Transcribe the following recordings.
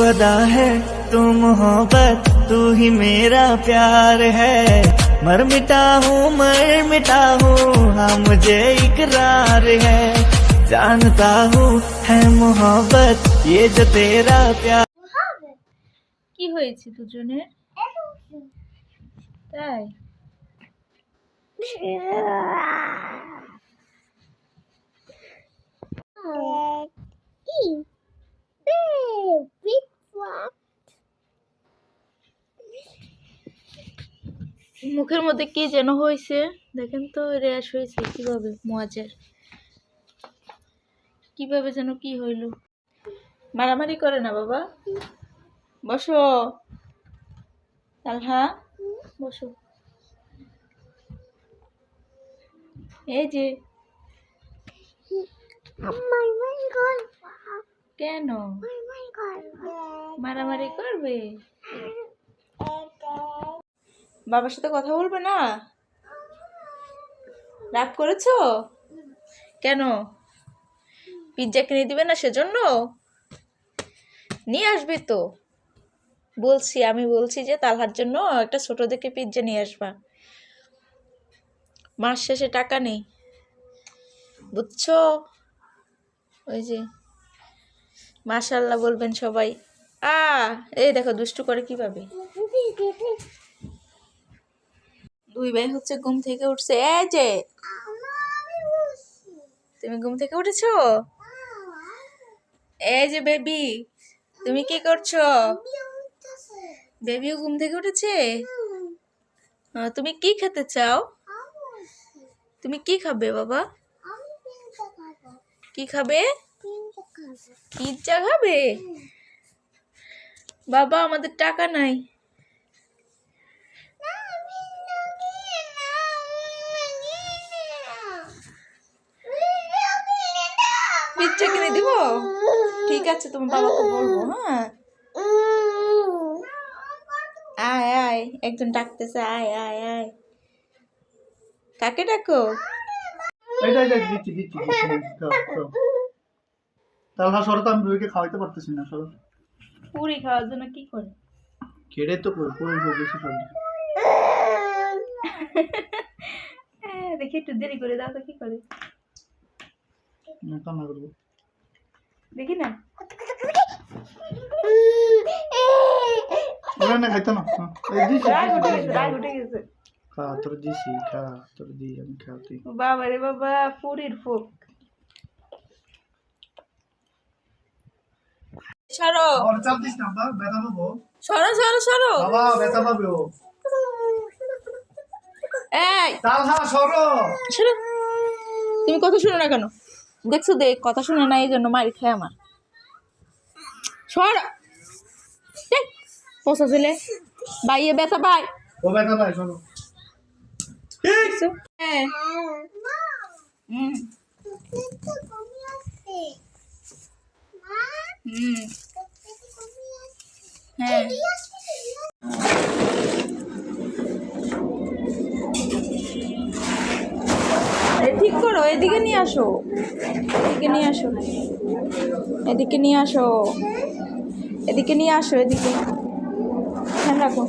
अदा है तू मोहब्बत तू ही मेरा प्यार है मर मिटा हूँ हाँ मुझे इकरार है जानता हूँ है मोहब्बत ये जो तेरा प्यार কি হয়েছে দুজনের তাই মুখের মধ্যে কি যেন হয়েছে দেখেন তো র্যাশ হয়েছে কিভাবে মজার কিভাবে যেন কি হইল মারামারি করে না বাবা বসো তালহা বসো এই যে কেন মারামারি করবে বাবার সাথে কথা বলবে না রাগ করেছো কেন পিৎজা কিনে দিবে না সেজন্য নিয়ে আসবে তো আমি বলছি যে তালহার জন্য একটা ছোট দেখে পিৎজা নিয়ে আসবা মাস শেষে টাকা নেই বুঝছো ওই যে মাশাআল্লাহ বলবেন সবাই এই দেখো দুষ্টু করে কিভাবে দুই ভাই হচ্ছে ঘুম থেকে উঠছে এই যে তুমি ঘুম থেকে উঠেছো এই যে বেবি তুমি কি করছো বেবিও ঘুম থেকে উঠেছে তুমি কি খেতে চাও তুমি কি খাবে বাবা কি খাবে পিৎজা খাবে বাবা আমাদের টাকা নাই পিৎজা কিনে দিব ঠিক আছে তুমি বাবাকে বলবো হ্যাঁ আয় আয় একজন ডাকতেছে আয় আয় আয় কাকে ডাকো তালহা সরো আমি রুইকে খাওয়াইতে পারতেছি না সরো পুরি খাওয়ার জন্য কি করে খেড়ে তো পুরি বেশি সবজি দেখি একটু দেরি করে দাও তো কি করে না কান্না করবো দেখি না ওরা না খাইতো না রাগ উঠে গেছে খা তোর দিছি খা তোর দি আমি খাওয়াতে বাবা রে বাবা পুরির ফুক সরো আর চাপ দিস না বাবা ব্যথা পাবো সরো সরো সরো বাবা ব্যথা পাবে ও এই তালহা সরো সরো তুমি কথা শুনো না কেন দেখছো দেখ কথা শুনে না এই জন্য মারি খায় আমার সরো পোষা ছেলে বাইয়ে ব্যথা পাই ও ব্যথা পায় সরো হ্যাঁ হ্যাঁ ঠিক করো এদিকে নিয়ে আসো এদিকে নিয়ে আসো এদিকে নিয়ে আসো এদিকে নিয়ে আসো এদিকে ধ্যান রাখো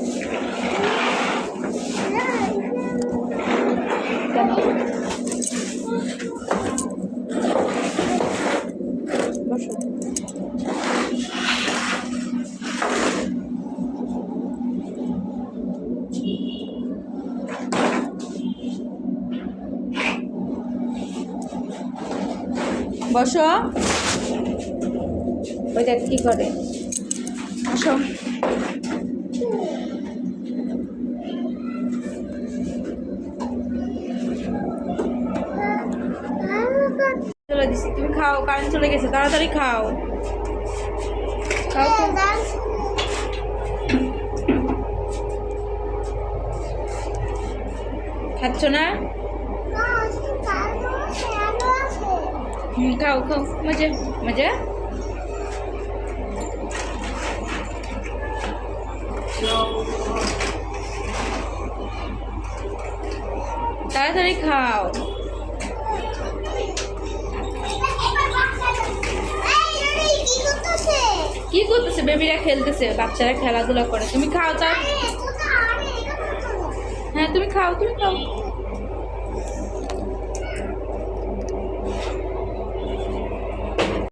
কেন বসো বসো ওই দেখ কি করে আসো চলে দিছি তুমি খাও কারেন্ট চলে গেছে তাড়াতাড়ি খাও খাও খাচ্ছ না খাও খাও মজা মজা তাড়াতাড়ি খাও কি করতেছে বেবিরা খেলতেছে, বাচ্চারা খেলাধুলা করে। তুমি খাও চা। হ্যাঁ তুমি খাও, তুমি খাও।